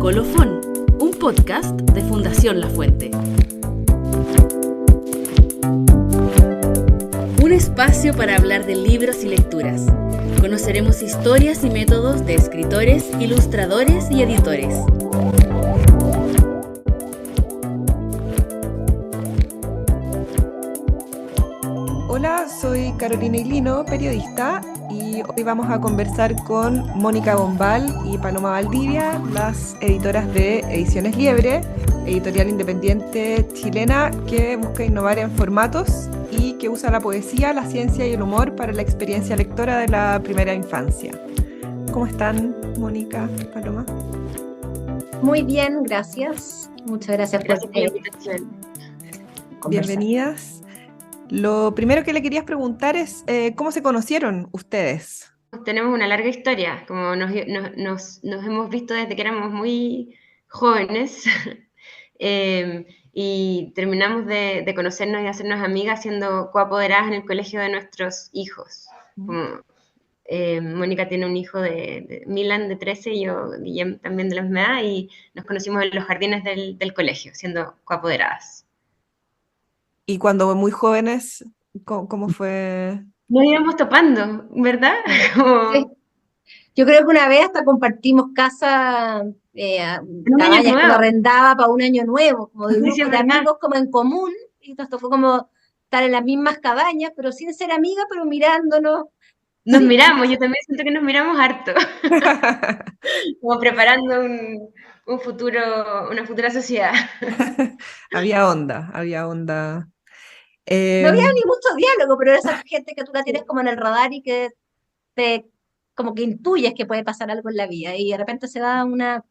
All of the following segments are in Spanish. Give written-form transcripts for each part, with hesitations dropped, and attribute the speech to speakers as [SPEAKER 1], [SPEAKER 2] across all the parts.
[SPEAKER 1] Colofón, un podcast de Fundación La Fuente. Un espacio para hablar de libros y lecturas. Conoceremos historias y métodos de escritores, ilustradores y editores.
[SPEAKER 2] Hola, soy Carolina Iglino, periodista, y hoy vamos a conversar con Mónica Bombal y Paloma Valdivia, las editoras de Ediciones Liebre, editorial independiente chilena que busca innovar en formatos y que usa la poesía, la ciencia y el humor para la experiencia lectora de la primera infancia. ¿Cómo están, Mónica, Paloma?
[SPEAKER 3] Muy bien, gracias. Muchas gracias por la invitación.
[SPEAKER 2] Bienvenidas. Lo primero que le quería preguntar es ¿cómo se conocieron ustedes?
[SPEAKER 4] Tenemos una larga historia, como nos hemos visto desde que éramos muy jóvenes y terminamos de conocernos y hacernos amigas siendo coapoderadas en el colegio de nuestros hijos. Como, Mónica tiene un hijo de Milan de 13 y yo, Guillem, también de la misma edad, y nos conocimos en los jardines del colegio, siendo coapoderadas.
[SPEAKER 2] Y cuando muy jóvenes, ¿cómo fue?
[SPEAKER 4] Nos íbamos topando, ¿verdad?
[SPEAKER 3] Sí. Yo creo que una vez hasta compartimos casa, cabañas que lo arrendaba para un año nuevo, como de un grupo de amigos como en común, y nos tocó como estar en las mismas cabañas, pero sin ser amigas, pero mirándonos.
[SPEAKER 4] Nos miramos, yo también siento que nos miramos harto, como preparando un futuro, una futura sociedad.
[SPEAKER 2] Había onda, había onda.
[SPEAKER 3] No había ni mucho diálogo, pero era esa gente que tú la tienes como en el radar y que te como que intuyes que puede pasar algo en la vida y de repente se da una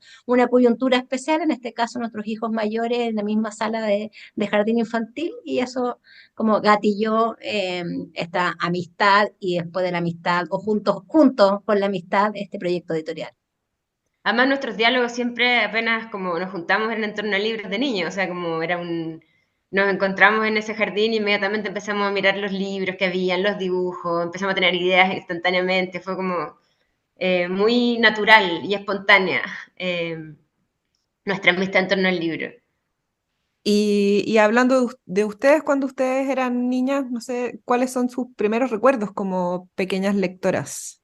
[SPEAKER 3] coyuntura especial, en este caso nuestros hijos mayores en la misma sala de jardín infantil, y eso como gatilló esta amistad, y después de la amistad, o juntos con la amistad, este proyecto editorial.
[SPEAKER 4] Además nuestros diálogos siempre apenas como nos juntamos en torno a libros de niños, o sea, como era nos encontramos en ese jardín y inmediatamente empezamos a mirar los libros que habían, los dibujos, empezamos a tener ideas instantáneamente, fue como muy natural y espontánea nuestra amistad en torno al libro.
[SPEAKER 2] Y hablando de ustedes, cuando ustedes eran niñas, no sé, ¿cuáles son sus primeros recuerdos como pequeñas lectoras?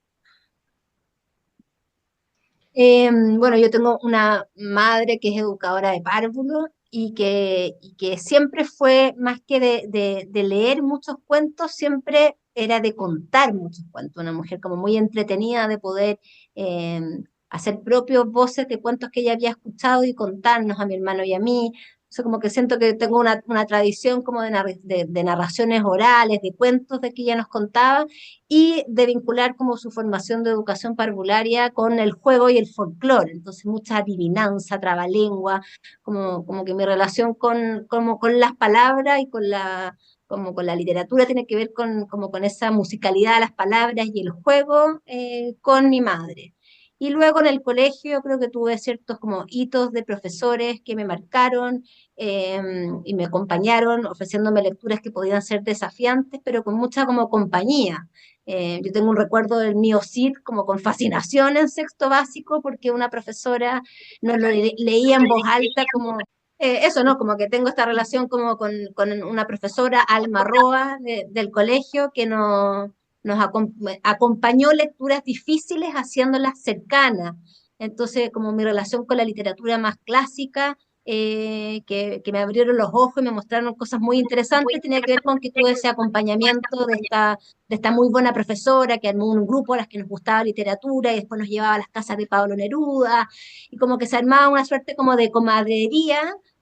[SPEAKER 3] Bueno, yo tengo una madre que es educadora de párvulos y que siempre fue, más que de leer muchos cuentos, siempre era de contar muchos cuentos. Una mujer como muy entretenida de poder eh, hacer propios voces de cuentos que ella había escuchado y contarnos a mi hermano y a mí. O sea, como que siento que tengo una tradición como de narraciones orales, de cuentos de que ella nos contaba, y de vincular como su formación de educación parvularia con el juego y el folclore. Entonces, mucha adivinanza, trabalengua, como que mi relación con las palabras y como con la literatura tiene que ver como con esa musicalidad de las palabras y el juego con mi madre. Y luego en el colegio creo que tuve ciertos como hitos de profesores que me marcaron eh, y me acompañaron ofreciéndome lecturas que podían ser desafiantes, pero con mucha como compañía. Yo tengo un recuerdo del mío Cid como con fascinación en sexto básico, porque una profesora nos lo leía en voz alta, como eso, ¿no? Como que tengo esta relación como con una profesora, Alma Roa, del colegio, que nos acompañó lecturas difíciles haciéndolas cercanas. Entonces, como mi relación con la literatura más clásica, que me abrieron los ojos y me mostraron cosas muy interesantes, tenía que ver con que tuve ese acompañamiento de esta muy buena profesora que armó un grupo a las que nos gustaba literatura y después nos llevaba a las casas de Pablo Neruda, y como que se armaba una suerte como de comadrería,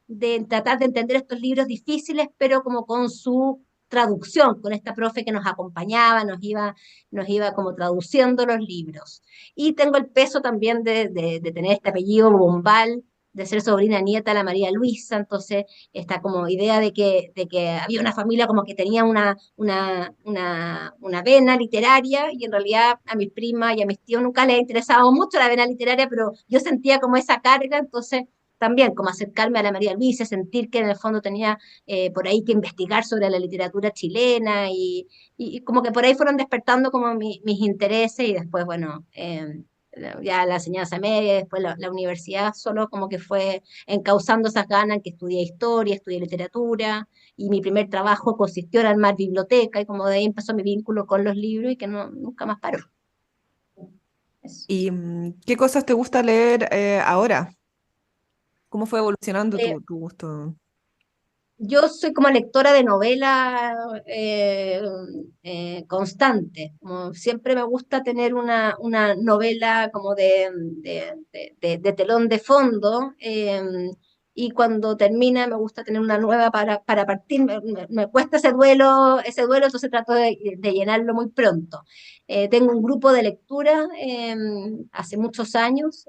[SPEAKER 3] de tratar de entender estos libros difíciles, pero como con su traducción, con esta profe que nos acompañaba, nos iba como traduciendo los libros. Y tengo el peso también de tener este apellido Bombal, de ser sobrina nieta de la María Luisa. Entonces esta como idea de que había una familia como que tenía una vena literaria, y en realidad a mis primas y a mis tíos nunca les interesaba mucho la vena literaria, pero yo sentía como esa carga. Entonces también como acercarme a la María Luisa, sentir que en el fondo tenía por ahí que investigar sobre la literatura chilena, y como que por ahí fueron despertando como mis intereses, y después, bueno, ya la enseñanza media, después la universidad, solo como que fue encauzando esas ganas, que estudié historia, estudié literatura, y mi primer trabajo consistió en armar biblioteca, y como de ahí empezó mi vínculo con los libros y que no, nunca más paró. Eso.
[SPEAKER 2] ¿Y qué cosas te gusta leer ahora? ¿Cómo fue evolucionando
[SPEAKER 3] Eh,
[SPEAKER 2] tu gusto?
[SPEAKER 3] Yo soy como lectora de novela constante. Como siempre me gusta tener una novela como de telón de fondo, y cuando termina me gusta tener una nueva para partir. Me cuesta ese duelo, entonces trato de llenarlo muy pronto. Tengo un grupo de lectura hace muchos años.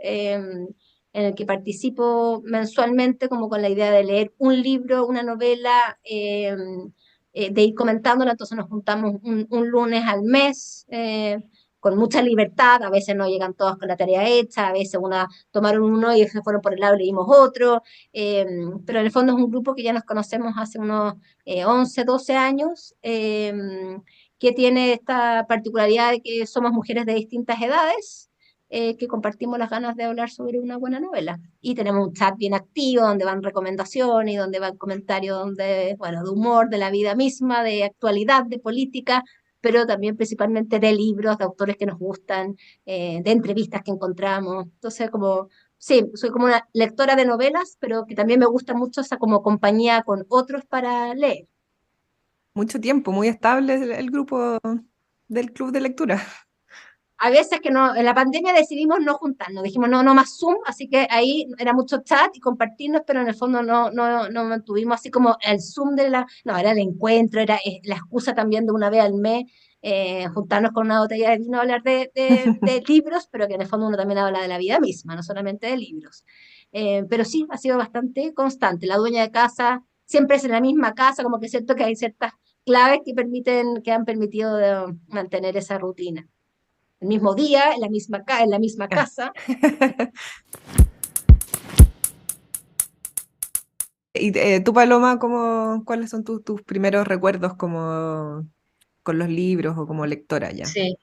[SPEAKER 3] En el que participo mensualmente, como con la idea de leer un libro, una novela, de ir comentándola. Entonces nos juntamos un lunes al mes, con mucha libertad. A veces no llegan todos con la tarea hecha, a veces tomaron uno y se fueron por el lado y leímos otro, pero en el fondo es un grupo que ya nos conocemos hace unos 11, 12 años, que tiene esta particularidad de que somos mujeres de distintas edades, que compartimos las ganas de hablar sobre una buena novela. Y tenemos un chat bien activo donde van recomendaciones y donde van comentarios bueno, de humor, de la vida misma, de actualidad, de política, pero también principalmente de libros, de autores que nos gustan, de entrevistas que encontramos. Entonces, sí, soy como una lectora de novelas, pero que también me gusta mucho esa como compañía con otros para leer.
[SPEAKER 2] Mucho tiempo, muy estable el grupo del club de lectura.
[SPEAKER 3] A veces que no, en la pandemia decidimos no juntarnos, dijimos no, no más Zoom, así que ahí era mucho chat y compartirnos, pero en el fondo no mantuvimos así como el Zoom no, era el encuentro, era la excusa también de una vez al mes, juntarnos con una botella de vino a hablar de libros, pero que en el fondo uno también habla de la vida misma, no solamente de libros. Pero sí, ha sido bastante constante. La dueña de casa siempre es en la misma casa, como que es cierto que hay ciertas claves que han permitido mantener esa rutina el mismo día, en la misma casa.
[SPEAKER 2] Y tú, Paloma, ¿cuáles son tus primeros recuerdos como con los libros o como lectora ya?
[SPEAKER 4] Sí,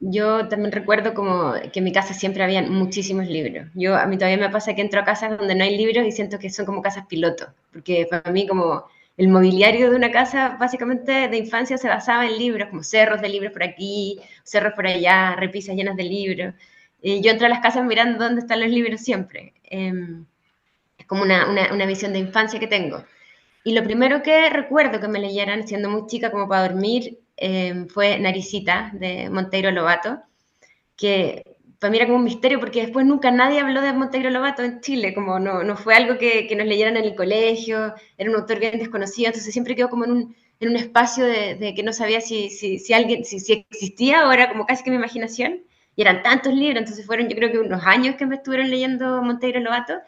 [SPEAKER 4] yo también recuerdo como que en mi casa siempre habían muchísimos libros. A mí todavía me pasa que entro a casas donde no hay libros y siento que son como casas piloto, porque para mí como el mobiliario de una casa básicamente de infancia se basaba en libros, como cerros de libros por aquí, cerros por allá, repisas llenas de libros. Y yo entro a las casas mirando dónde están los libros siempre. Es como una visión de infancia que tengo. Y lo primero que recuerdo que me leyeran, siendo muy chica como para dormir, fue Naricita, de Monteiro Lobato, que para mí era como un misterio porque después nunca nadie habló de Monteiro Lobato en Chile, como no fue algo que nos leyeran en el colegio, era un autor bien desconocido, entonces siempre quedó como en un espacio de que no sabía si existía o era como casi que mi imaginación, y eran tantos libros, entonces fueron yo creo que unos años que me estuvieron leyendo Monteiro Lobato,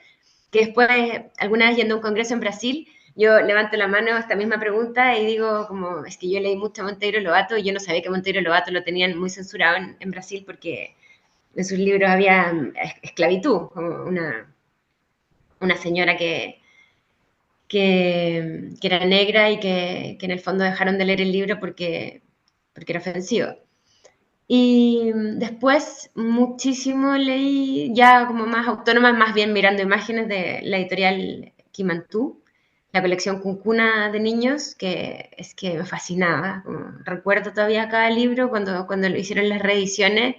[SPEAKER 4] que después, alguna vez yendo a un congreso en Brasil, yo levanto la mano a esta misma pregunta y digo como, es que yo leí mucho a Monteiro Lobato y yo no sabía que Monteiro Lobato lo tenían muy censurado en Brasil porque en sus libros había esclavitud, como una señora que era negra y que en el fondo dejaron de leer el libro porque era ofensivo. Y después muchísimo leí ya como más autónoma, más bien mirando imágenes de la editorial Kimantú, la colección Cuncuna de niños, que es que me fascinaba. Recuerdo todavía cada libro cuando lo hicieron las reediciones,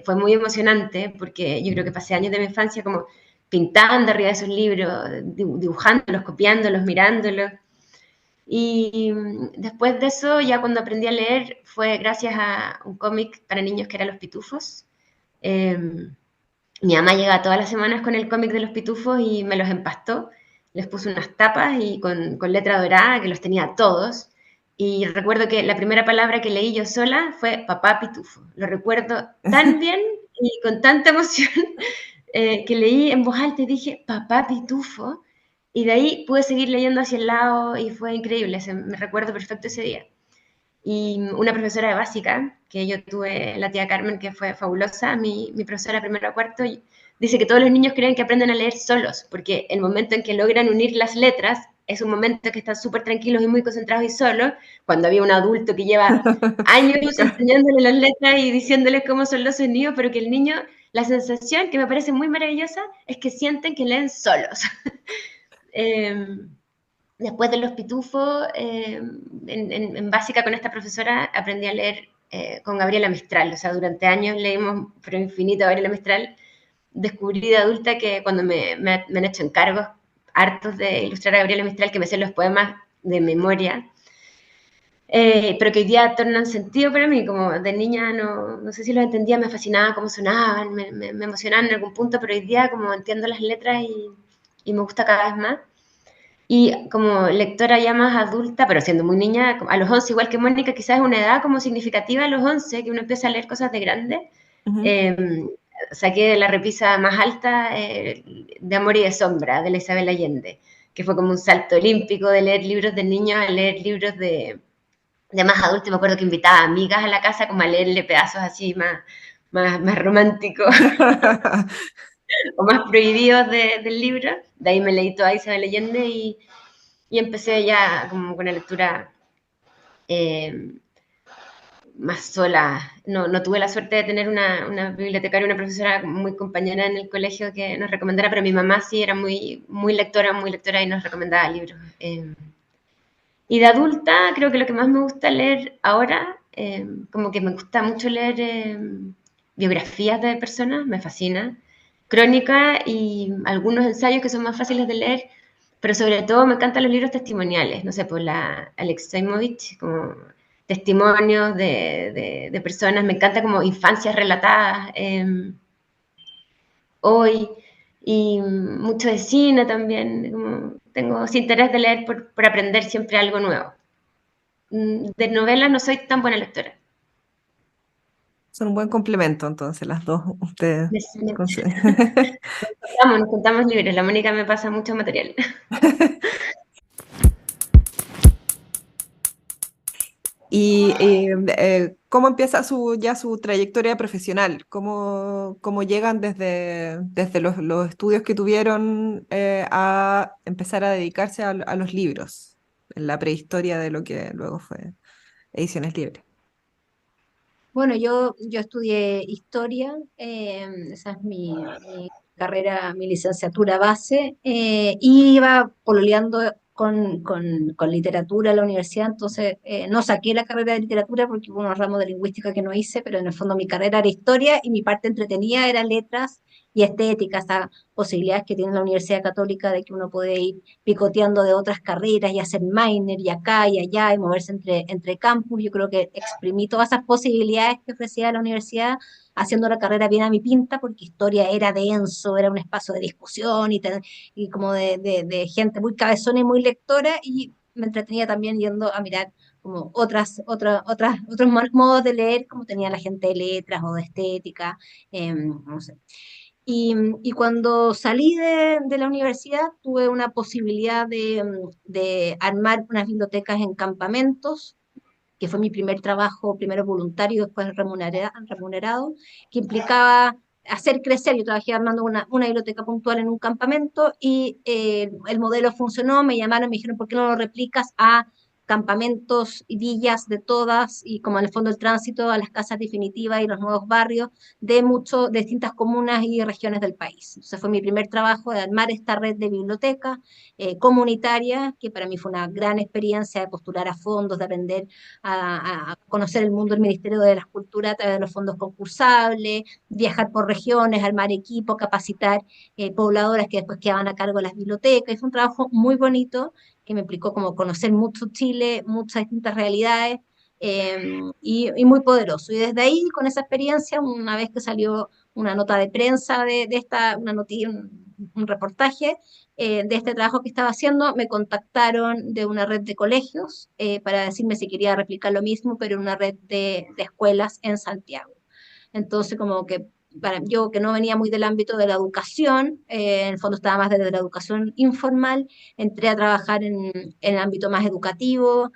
[SPEAKER 4] fue muy emocionante porque yo creo que pasé años de mi infancia como pintando arriba de esos libros, dibujándolos, copiándolos, mirándolos. Y después de eso, ya cuando aprendí a leer, fue gracias a un cómic para niños que era Los Pitufos. Eh, Mi mamá llegaba todas las semanas con el cómic de Los Pitufos y me los empastó. Les puso unas tapas y con letra dorada, que los tenía todos. Y recuerdo que la primera palabra que leí yo sola fue papá pitufo. Lo recuerdo tan bien y con tanta emoción que leí en voz alta y dije papá pitufo. Y de ahí pude seguir leyendo hacia el lado y fue increíble, me recuerdo perfecto ese día. Y una profesora de básica, que yo tuve, la tía Carmen, que fue fabulosa, mi profesora primero a cuarto, dice que todos los niños creen que aprenden a leer solos, porque el momento en que logran unir las letras es un momento que están súper tranquilos y muy concentrados y solos, cuando había un adulto que lleva años enseñándole las letras y diciéndoles cómo son los sonidos, pero que el niño la sensación que me parece muy maravillosa es que sienten que leen solos. Después de Los Pitufos, en básica con esta profesora aprendí a leer con Gabriela Mistral, o sea, durante años leímos pero infinito a Gabriela Mistral. Descubrí de adulta que cuando me han hecho encargos hartos de ilustrar a Gabriela Mistral, que me sé los poemas de memoria, pero que hoy día tornan sentido para mí, como de niña no sé si los entendía, me fascinaba cómo sonaban, me emocionaban en algún punto, pero hoy día como entiendo las letras y me gusta cada vez más. Y como lectora ya más adulta, pero siendo muy niña, a los 11, igual que Mónica, quizás es una edad como significativa a los 11, que uno empieza a leer cosas de grande. Saqué la repisa más alta de Amor y de Sombra, de la Isabel Allende, que fue como un salto olímpico de leer libros de niños a leer libros de más adultos. Me acuerdo que invitaba amigas a la casa como a leerle pedazos así más románticos o más prohibidos del libro. De ahí me leí toda Isabel Allende y empecé ya como con la lectura más sola. No tuve la suerte de tener una bibliotecaria, una profesora muy compañera en el colegio que nos recomendara, pero mi mamá sí era muy lectora y nos recomendaba libros. Y de adulta, creo que lo que más me gusta leer ahora, como que me gusta mucho leer biografías de personas, me fascina, crónica y algunos ensayos que son más fáciles de leer, pero sobre todo me encantan los libros testimoniales, no sé, por la Alex Saimovich, como testimonios de personas, me encanta como infancias relatadas hoy, y mucho de cine también, como tengo ese interés de leer por aprender siempre algo nuevo. De novelas no soy tan buena lectora.
[SPEAKER 2] Son un buen complemento, entonces, las dos, ustedes.
[SPEAKER 4] Nos contamos libros, la Mónica me pasa mucho material.
[SPEAKER 2] ¿Y cómo empieza ya su trayectoria profesional? ¿Cómo llegan desde los estudios que tuvieron a empezar a dedicarse a los libros, en la prehistoria de lo que luego fue Ediciones Libres?
[SPEAKER 3] Bueno, yo estudié historia, esa es mi carrera, mi licenciatura base, y iba pololeando con literatura en la universidad, entonces no saqué la carrera de literatura porque hubo unos ramos de lingüística que no hice, pero en el fondo mi carrera era historia y mi parte entretenida era letras y estética, esas posibilidades que tiene la Universidad Católica de que uno puede ir picoteando de otras carreras y hacer minor y acá y allá y moverse entre campus. Yo creo que exprimí todas esas posibilidades que ofrecía la universidad haciendo la carrera bien a mi pinta, porque historia era denso, era un espacio de discusión y como de gente muy cabezona y muy lectora, y me entretenía también yendo a mirar como otros modos de leer, como tenía la gente de letras o de estética, no sé. Y cuando salí de la universidad tuve una posibilidad de armar unas bibliotecas en campamentos, que fue mi primer trabajo, primero voluntario, después remunerado, que implicaba hacer crecer. Yo trabajé armando una biblioteca puntual en un campamento y el modelo funcionó, me llamaron, me dijeron, ¿por qué no lo replicas a campamentos y villas de todas, y como en el fondo el tránsito a las casas definitivas y los nuevos barrios de distintas comunas y regiones del país? Entonces fue mi primer trabajo de armar esta red de bibliotecas comunitarias, que para mí fue una gran experiencia de postular a fondos, de aprender a conocer el mundo del Ministerio de las Culturas a través de los fondos concursables, viajar por regiones, armar equipo, capacitar pobladoras que después quedaban a cargo de las bibliotecas. Y fue un trabajo muy bonito que me implicó como conocer mucho Chile, muchas distintas realidades, y muy poderoso. Y desde ahí, con esa experiencia, una vez que salió una nota de prensa una noticia, un reportaje de este trabajo que estaba haciendo, me contactaron de una red de colegios para decirme si quería replicar lo mismo, pero en una red de escuelas en Santiago. Entonces, como que para yo, que no venía muy del ámbito de la educación, en el fondo estaba más desde la educación informal, entré a trabajar en el ámbito más educativo,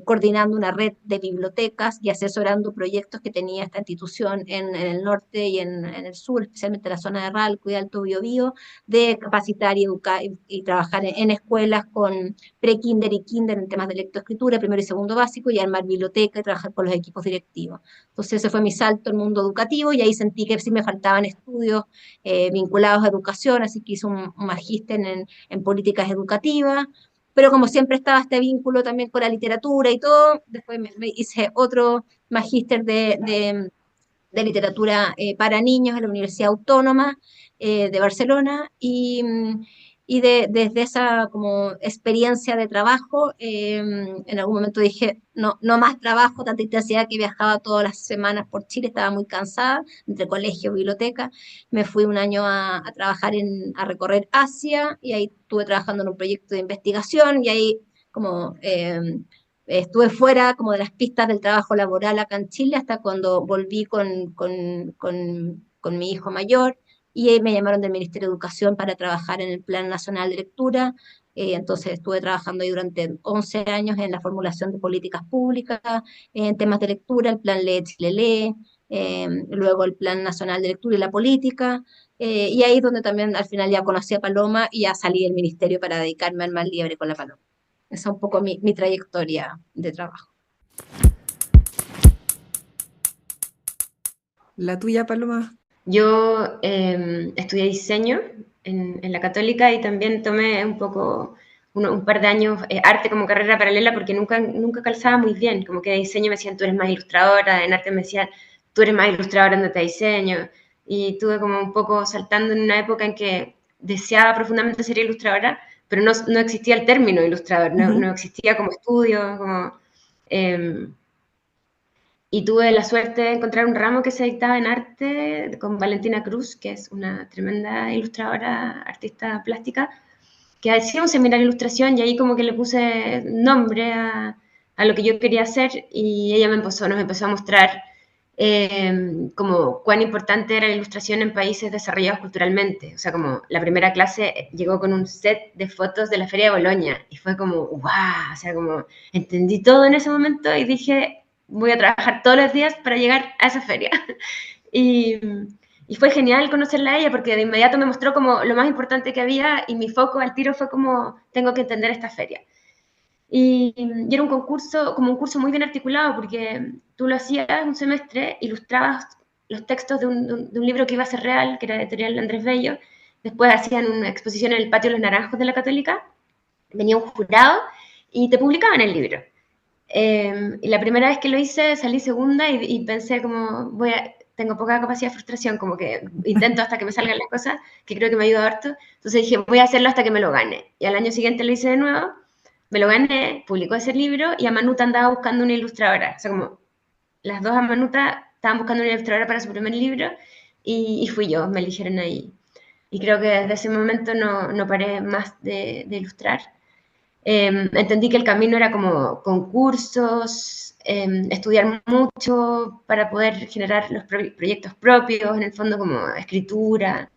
[SPEAKER 3] coordinando una red de bibliotecas y asesorando proyectos que tenía esta institución en el norte y en el sur, especialmente en la zona de Ralco y Alto Biobío, de capacitar y educar y trabajar en escuelas con pre-kinder y kinder en temas de lectoescritura, primero y segundo básico, y armar biblioteca y trabajar con los equipos directivos. Entonces ese fue mi salto al mundo educativo y ahí sentí que sí me faltaban estudios vinculados a educación, así que hice un magíster en políticas educativas, pero como siempre estaba este vínculo también con la literatura y todo, después me hice otro magíster de literatura para niños en la Universidad Autónoma de Barcelona y desde esa como experiencia de trabajo, en algún momento dije, no, no más trabajo, tanta intensidad que viajaba todas las semanas por Chile, estaba muy cansada, entre colegio y biblioteca, me fui un año a trabajar a recorrer Asia y ahí estuve trabajando en un proyecto de investigación y ahí como estuve fuera como de las pistas del trabajo laboral acá en Chile hasta cuando volví con mi hijo mayor y ahí me llamaron del Ministerio de Educación para trabajar en el Plan Nacional de Lectura. Entonces estuve trabajando ahí durante 11 años en la formulación de políticas públicas, en temas de lectura, el Plan Lee Chile Lee, luego el Plan Nacional de Lectura y la Política, y ahí es donde también al final ya conocí a Paloma y ya salí del ministerio para dedicarme al mar libre con la Paloma. Esa es un poco mi trayectoria de trabajo.
[SPEAKER 2] La tuya, Paloma.
[SPEAKER 4] Yo estudié diseño en la Católica y también tomé un poco, un par de años arte como carrera paralela porque nunca calzaba muy bien, como que de diseño me decían tú eres más ilustradora, en arte me decían tú eres más ilustradora en te diseño, y tuve como un poco saltando en una época en que deseaba profundamente ser ilustradora, pero no existía el término ilustrador, no existía como estudio, como... y tuve la suerte de encontrar un ramo que se dictaba en arte con Valentina Cruz, que es una tremenda ilustradora, artista plástica, que hacía un seminario de ilustración y ahí como que le puse nombre a lo que yo quería hacer y ella nos empezó a mostrar como cuán importante era la ilustración en países desarrollados culturalmente. O sea, como la primera clase llegó con un set de fotos de la Feria de Boloña y fue como, wow, o sea, como entendí todo en ese momento y dije, voy a trabajar todos los días para llegar a esa feria. Y fue genial conocerla a ella porque de inmediato me mostró como lo más importante que había y mi foco al tiro fue como tengo que entender esta feria. Y era un concurso, como un curso muy bien articulado porque tú lo hacías un semestre, ilustrabas los textos de un libro que iba a ser real, que era de editorial Andrés Bello, después hacían una exposición en el Patio de los Naranjos de la Católica, venía un jurado y te publicaban el libro. Y la primera vez que lo hice salí segunda y pensé como tengo poca capacidad de frustración, como que intento hasta que me salgan las cosas, que creo que me ayuda harto, entonces dije voy a hacerlo hasta que me lo gane, y al año siguiente lo hice de nuevo, me lo gané, publicó ese libro y Amanuta andaba buscando una ilustradora, o sea como las dos Amanuta estaban buscando una ilustradora para su primer libro y fui yo, me eligieron ahí, y creo que desde ese momento no paré más de ilustrar. Entendí que el camino era como concursos, estudiar mucho para poder generar los proyectos propios, en el fondo como escritura.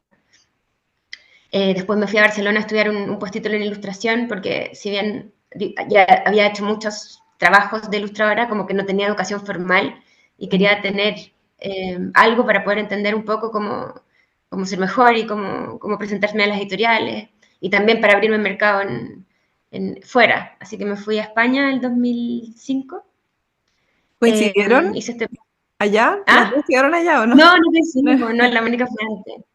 [SPEAKER 4] Después me fui a Barcelona a estudiar un postítulo en ilustración porque si bien ya había hecho muchos trabajos de ilustradora, como que no tenía educación formal y quería tener algo para poder entender un poco cómo ser mejor y cómo presentarme a las editoriales y también para abrirme el mercado fuera. Así que me fui a España en el 2005.
[SPEAKER 2] ¿Coincidieron allá?
[SPEAKER 4] ¿Ah?
[SPEAKER 2] ¿Las dos llegaron allá o no?
[SPEAKER 4] No coincidimos, no, la Mónica fue antes.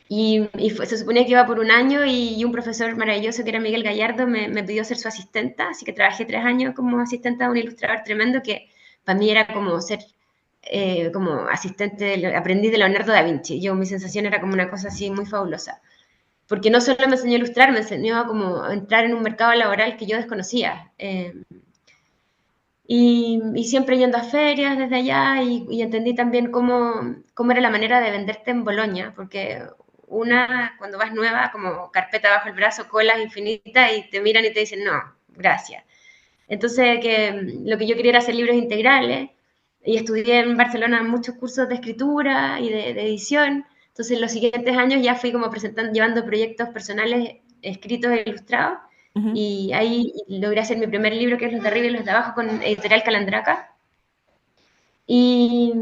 [SPEAKER 4] Y se suponía que iba por un año y un profesor maravilloso que era Miguel Gallardo me pidió ser su asistenta, así que trabajé 3 años como asistenta de un ilustrador tremendo que para mí era como ser como asistente, aprendiz de Leonardo da Vinci. Mi sensación era como una cosa así muy fabulosa. Porque no solo me enseñó a ilustrar, me enseñó a como entrar en un mercado laboral que yo desconocía. Y siempre yendo a ferias desde allá y entendí también cómo era la manera de venderte en Bolonia, porque cuando vas nueva, como carpeta bajo el brazo, colas infinitas y te miran y te dicen, no, gracias. Entonces, lo que yo quería era hacer libros integrales y estudié en Barcelona muchos cursos de escritura y de edición. Entonces, en los siguientes años ya fui como llevando proyectos personales escritos e ilustrados
[SPEAKER 2] Ujú.
[SPEAKER 4] Y ahí logré hacer mi primer libro, que es Los de arriba y los de abajo, con Editorial Calandraca. Y,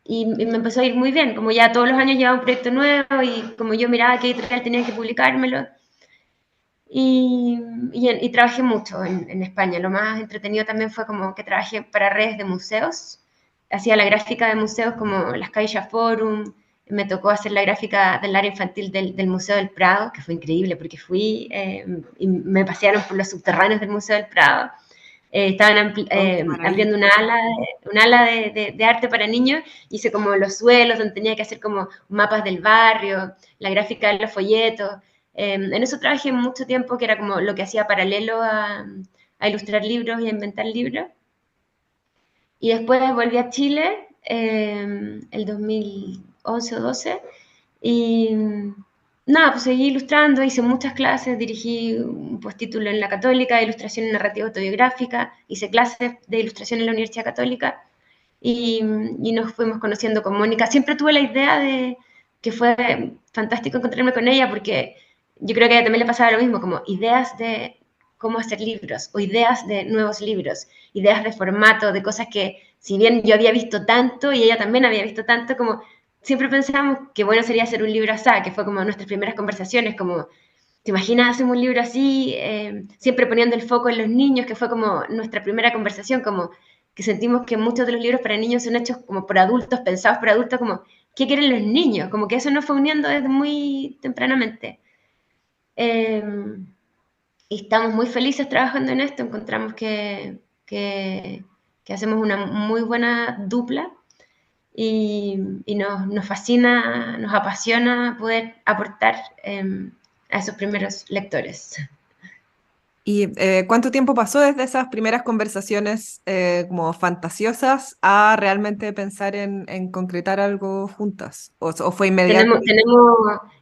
[SPEAKER 4] y me empezó a ir muy bien, como ya todos los años llevaba un proyecto nuevo y como yo miraba qué editorial tenía que publicármelo. Y trabajé mucho en España. Lo más entretenido también fue como que trabajé para redes de museos. Hacía la gráfica de museos como las Caixa Forum. Me tocó hacer la gráfica del área infantil del Museo del Prado, que fue increíble porque fui y me pasearon por los subterráneos del Museo del Prado. Estaban
[SPEAKER 2] Oh, qué maravilla.
[SPEAKER 4] abriendo una ala de arte para niños. Hice como los suelos donde tenía que hacer como mapas del barrio, la gráfica de los folletos. En eso trabajé mucho tiempo, que era como lo que hacía paralelo a ilustrar libros y a inventar libros. Y después volví a Chile el 2011 o 12 y nada, pues seguí ilustrando, hice muchas clases, dirigí un postítulo en la Católica de Ilustración y Narrativa Autobiográfica, hice clases de ilustración en la Universidad Católica y nos fuimos conociendo con Mónica. Siempre tuve la idea de que fue fantástico encontrarme con ella porque yo creo que a ella también le pasaba lo mismo, como ideas de cómo hacer libros o ideas de nuevos libros, ideas de formato, de cosas que si bien yo había visto tanto y ella también había visto tanto, como siempre pensábamos que bueno sería hacer un libro así, que fue como nuestras primeras conversaciones, como ¿te imaginas hacer un libro así? Siempre poniendo el foco en los niños, que fue como nuestra primera conversación, como que sentimos que muchos de los libros para niños son hechos como por adultos, pensados por adultos, como ¿qué quieren los niños? Como que eso nos fue uniendo desde muy tempranamente. Eh, y estamos muy felices trabajando en esto, encontramos que hacemos una muy buena dupla y nos fascina, nos apasiona poder aportar a esos primeros lectores.
[SPEAKER 2] ¿Y cuánto tiempo pasó desde esas primeras conversaciones como fantasiosas a realmente pensar en concretar algo juntas? ¿O fue inmediato?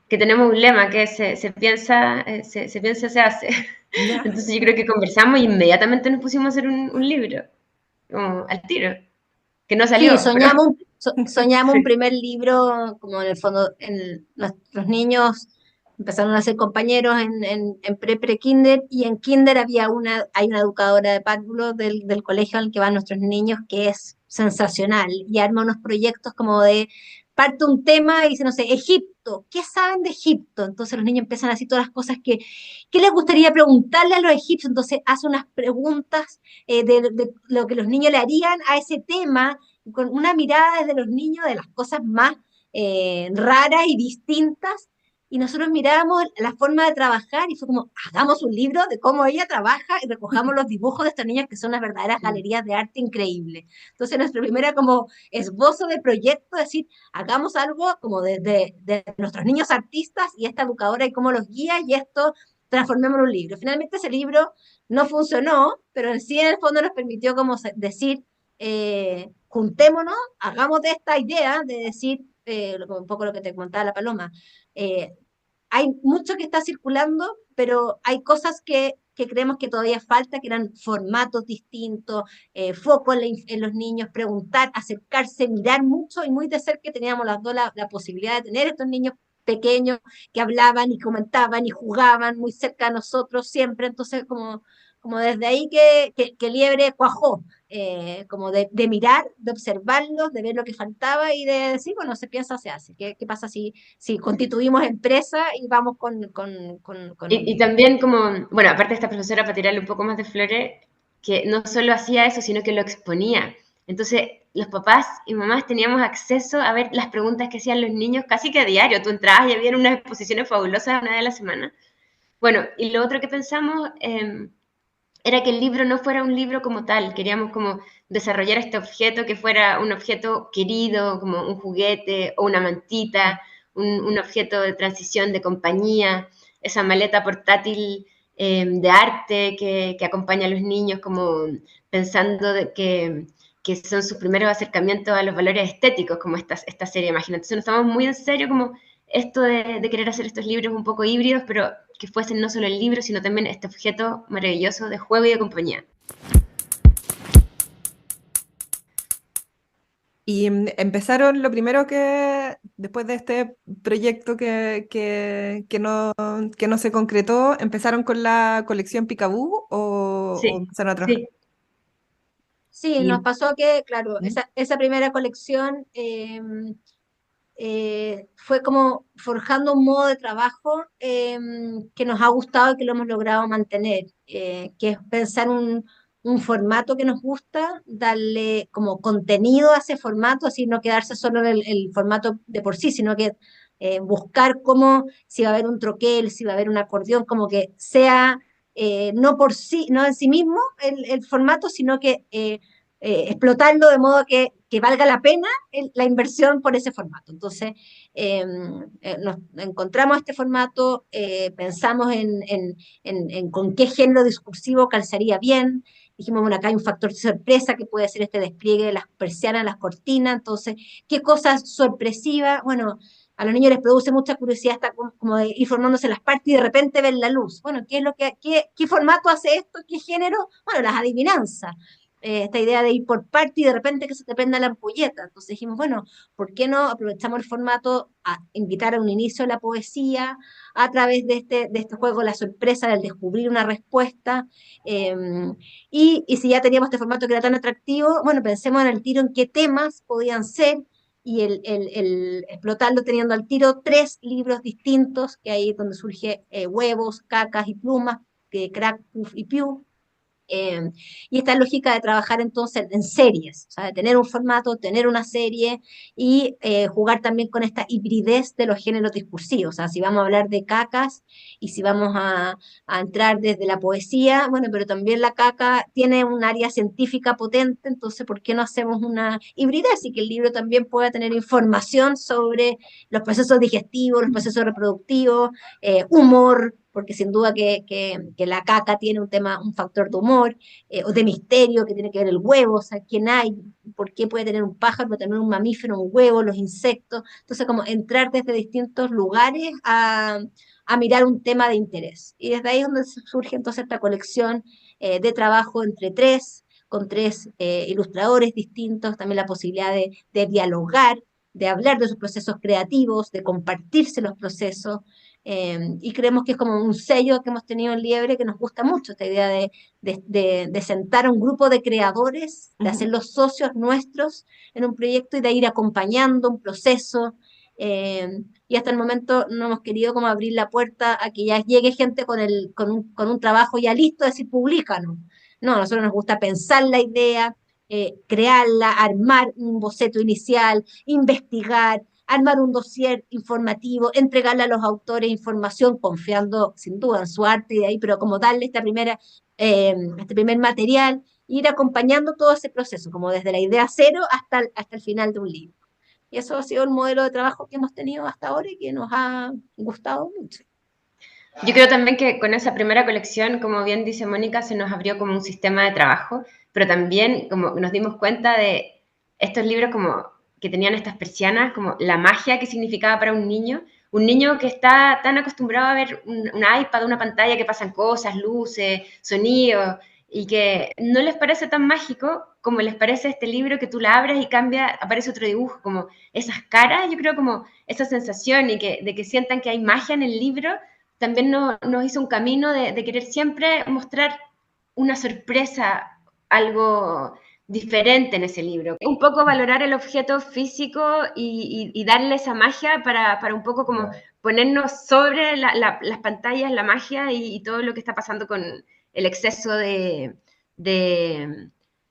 [SPEAKER 4] Tenemos un lema que es se piensa, se piensa, se hace.
[SPEAKER 2] ¿Ya?
[SPEAKER 4] Entonces yo creo que conversamos y inmediatamente nos pusimos a hacer un libro, como al tiro, que no
[SPEAKER 3] Sí,
[SPEAKER 4] salió, pero
[SPEAKER 3] soñamos un
[SPEAKER 4] sí.
[SPEAKER 3] primer libro, como en el fondo, los niños empezaron a ser compañeros en pre-kinder, y en kinder hay una educadora de párvulos del colegio al que van nuestros niños, que es sensacional, y arma unos proyectos como de, parte un tema y dice, no sé, Egipto, ¿qué saben de Egipto? Entonces los niños empiezan a decir todas las cosas que les gustaría preguntarle a los egipcios, entonces hace unas preguntas de lo que los niños le harían a ese tema, con una mirada desde los niños de las cosas más raras y distintas, y nosotros mirábamos la forma de trabajar y fue como, hagamos un libro de cómo ella trabaja y recojamos los dibujos de estas niñas que son unas verdaderas galerías de arte increíbles. Entonces nuestra primera como esbozo de proyecto, es decir, hagamos algo como de nuestros niños artistas y esta educadora y cómo los guía, y esto transformémoslo en un libro. Finalmente ese libro no funcionó, pero en sí en el fondo nos permitió como decir, juntémonos, hagamos de esta idea de decir, un poco lo que te comentaba la Paloma, eh, hay mucho que está circulando, pero hay cosas que creemos que todavía falta, que eran formatos distintos, foco en los niños, preguntar, acercarse, mirar mucho y muy de cerca, que teníamos las dos la posibilidad de tener estos niños pequeños que hablaban y comentaban y jugaban muy cerca de nosotros siempre, entonces como desde ahí que Liebre cuajó, como de mirar, de observarlos, de ver lo que faltaba y de decir, bueno, se piensa, se hace. ¿Qué pasa si constituimos empresa y vamos con un
[SPEAKER 4] Y
[SPEAKER 3] libro?
[SPEAKER 4] también como, bueno, aparte de esta profesora, para tirarle un poco más de flores, que no solo hacía eso, sino que lo exponía. Entonces, los papás y mamás teníamos acceso a ver las preguntas que hacían los niños casi que a diario. Tú entrabas y había unas exposiciones fabulosas una vez a la semana. Bueno, y lo otro que pensamos era que el libro no fuera un libro como tal. Queríamos como desarrollar este objeto que fuera un objeto querido, como un juguete o una mantita, un objeto de transición, de compañía, esa maleta portátil de arte que acompaña a los niños, como pensando que son sus primeros acercamientos a los valores estéticos, como esta serie Imagina. Entonces nos tomamos muy en serio como esto de querer hacer estos libros un poco híbridos, pero que fuesen no solo el libro, sino también este objeto maravilloso de juego y de compañía.
[SPEAKER 2] Y empezaron, lo primero Después de este proyecto que no se concretó, ¿empezaron con la colección Picaboo o
[SPEAKER 4] Sí,
[SPEAKER 2] empezaron a trabajar?
[SPEAKER 4] sí.
[SPEAKER 3] Sí, nos
[SPEAKER 2] Y,
[SPEAKER 3] pasó que, claro,
[SPEAKER 2] ¿Mm?
[SPEAKER 3] esa primera colección fue como forjando un modo de trabajo que nos ha gustado y que lo hemos logrado mantener, que es pensar un formato que nos gusta, darle como contenido a ese formato, así no quedarse solo en el formato de por sí, sino que buscar cómo, si va a haber un troquel, si va a haber un acordeón, como que sea no por sí, no en sí mismo el formato, sino que explotarlo de modo que valga la pena la inversión por ese formato. Entonces, nos encontramos este formato, pensamos en con qué género discursivo calzaría bien. Dijimos, bueno, acá hay un factor de sorpresa que puede ser este despliegue de las persianas, las cortinas. Entonces, ¿qué cosas sorpresivas? Bueno, a los niños les produce mucha curiosidad hasta como de ir formándose las partes y de repente ven la luz. Bueno, ¿qué es lo qué formato hace esto? ¿Qué género? Bueno, las adivinanzas. Esta idea de ir por parte y de repente que se te prenda la ampolleta. Entonces dijimos, bueno, ¿por qué no aprovechamos el formato a invitar a un inicio de la poesía a través de este juego, la sorpresa del descubrir una respuesta? Eh, y si ya teníamos este formato que era tan atractivo, bueno, pensemos en el tiro en qué temas podían ser y el explotarlo teniendo al tiro 3 libros distintos, que ahí es donde surge Huevos, Cacas y Plumas, que Crack, Puff y Pew. Eh, y esta lógica de trabajar entonces en series, o sea, de tener un formato, tener una serie y jugar también con esta hibridez de los géneros discursivos. O sea, si vamos a hablar de cacas y si vamos a entrar desde la poesía, bueno, pero también la caca tiene un área científica potente, entonces, ¿por qué no hacemos una hibridez y que el libro también pueda tener información sobre los procesos digestivos, los procesos reproductivos, humor? Porque sin duda que la caca tiene un tema, un factor de humor, o de misterio que tiene que ver el huevo, o sea, quién hay, por qué puede tener un pájaro, puede tener un mamífero, un huevo, los insectos. Entonces, como entrar desde distintos lugares a mirar un tema de interés. Y desde ahí es donde surge entonces esta colección de trabajo entre tres, con 3 ilustradores distintos, también la posibilidad de dialogar, de hablar de sus procesos creativos, de compartirse los procesos, y creemos que es como un sello que hemos tenido en Liebre que nos gusta mucho, esta idea de sentar a un grupo de creadores, de
[SPEAKER 2] Ujú.
[SPEAKER 3] hacerlos socios nuestros en un proyecto y de ir acompañando un proceso. Y hasta el momento no hemos querido como abrir la puerta a que ya llegue gente con un trabajo ya listo, decir, publícanos. No, a nosotros nos gusta pensar la idea, crearla, armar un boceto inicial, investigar, armar un dossier informativo, entregarle a los autores información, confiando sin duda en su arte y de ahí, pero como darle este primer material, ir acompañando todo ese proceso, como desde la idea cero hasta el final de un libro. Y eso ha sido el modelo de trabajo que hemos tenido hasta ahora y que nos ha gustado mucho.
[SPEAKER 4] Yo creo también que con esa primera colección, como bien dice Mónica, se nos abrió como un sistema de trabajo, pero también como nos dimos cuenta de estos libros como que tenían estas persianas, como la magia que significaba para un niño que está tan acostumbrado a ver un iPad, una pantalla que pasan cosas, luces, sonidos, y que no les parece tan mágico como les parece este libro que tú la abres y cambia, aparece otro dibujo, como esas caras, yo creo como esa sensación y de que sientan que hay magia en el libro también nos hizo un camino de querer siempre mostrar una sorpresa, algo diferente en ese libro. Un poco valorar el objeto físico y darle esa magia para un poco como ponernos sobre las pantallas, la magia y todo lo que está pasando con el exceso de, de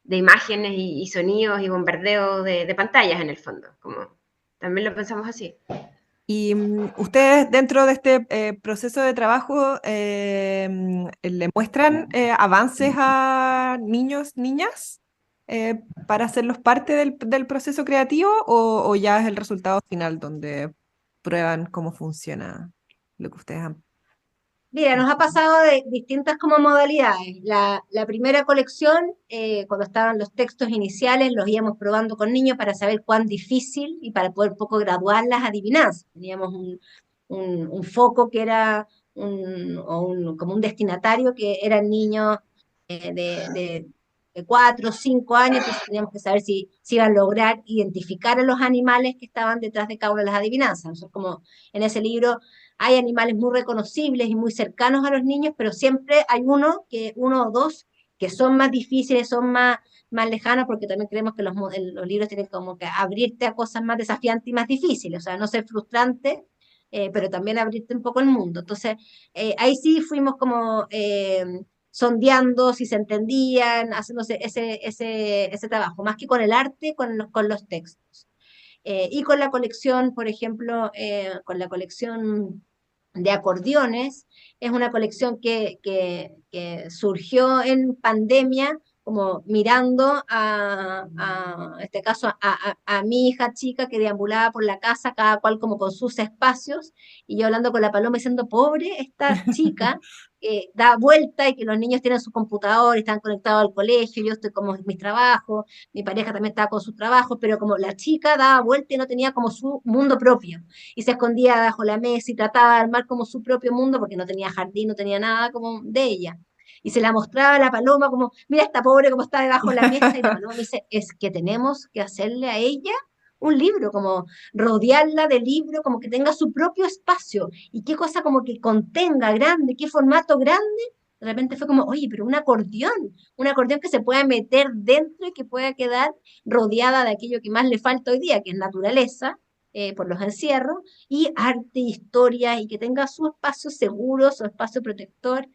[SPEAKER 4] imágenes y sonidos y bombardeo de pantallas en el fondo. Como, también lo pensamos así.
[SPEAKER 2] Y ustedes dentro de este proceso de trabajo le muestran avances a niños, niñas, para hacerlos parte del proceso creativo o ya es el resultado final donde prueban cómo funciona lo que ustedes han...
[SPEAKER 3] Mira, nos ha pasado de distintas como modalidades. La primera colección, cuando estaban los textos iniciales, los íbamos probando con niños para saber cuán difícil y para poder poco graduar las adivinanzas. Teníamos un foco que era como un destinatario que eran niños de de 4 o 5 años, entonces teníamos que saber si iban a lograr identificar a los animales que estaban detrás de cada una de las adivinanzas. Nosotros, como en ese libro hay animales muy reconocibles y muy cercanos a los niños, pero siempre hay uno o dos que son más difíciles, son más lejanos, porque también creemos que los libros tienen como que abrirte a cosas más desafiantes y más difíciles, o sea, no ser frustrante, pero también abrirte un poco el mundo. Entonces, ahí sí fuimos como sondeando si se entendían, haciéndose ese trabajo, más que con el arte, con los textos. Y con la colección, por ejemplo, con la colección de acordeones, es una colección que surgió en pandemia, como mirando en este caso, a mi hija chica que deambulaba por la casa, cada cual como con sus espacios, y yo hablando con la Paloma diciendo, pobre esta chica, que da vuelta y que los niños tienen su computador, están conectados al colegio, yo estoy como en mis trabajos, mi pareja también estaba con su trabajo, pero como la chica daba vuelta y no tenía como su mundo propio, y se escondía bajo la mesa y trataba de armar como su propio mundo, porque no tenía jardín, no tenía nada como de ella. Y se la mostraba a la Paloma como, mira esta pobre como está debajo de la mesa, y la Paloma me dice, es que tenemos que hacerle a ella un libro, como rodearla de libro, como que tenga su propio espacio, y qué cosa como que contenga grande, qué formato grande. De repente fue como, oye, pero un acordeón que se pueda meter dentro y que pueda quedar rodeada de aquello que más le falta hoy día, que es naturaleza, por los encierros, y arte, historia, y que tenga su espacio seguro, su espacio protector.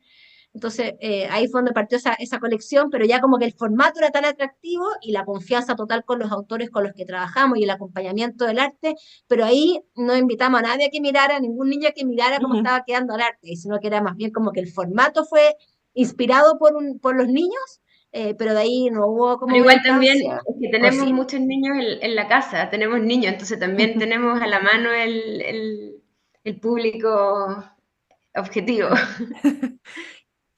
[SPEAKER 3] Entonces, ahí fue donde partió esa colección, pero ya como que el formato era tan atractivo y la confianza total con los autores con los que trabajamos y el acompañamiento del arte, pero ahí no invitamos a nadie a que mirara, a ningún niño a que mirara cómo
[SPEAKER 2] Ujú.
[SPEAKER 3] estaba quedando el arte, sino que era más bien como que el formato fue inspirado por los niños, pero de ahí no hubo
[SPEAKER 4] Pero
[SPEAKER 3] como
[SPEAKER 4] igual también
[SPEAKER 3] militancia,
[SPEAKER 4] es que
[SPEAKER 3] o
[SPEAKER 4] tenemos
[SPEAKER 3] sí.
[SPEAKER 4] muchos niños en la casa, tenemos niños, entonces también tenemos a la mano el público objetivo.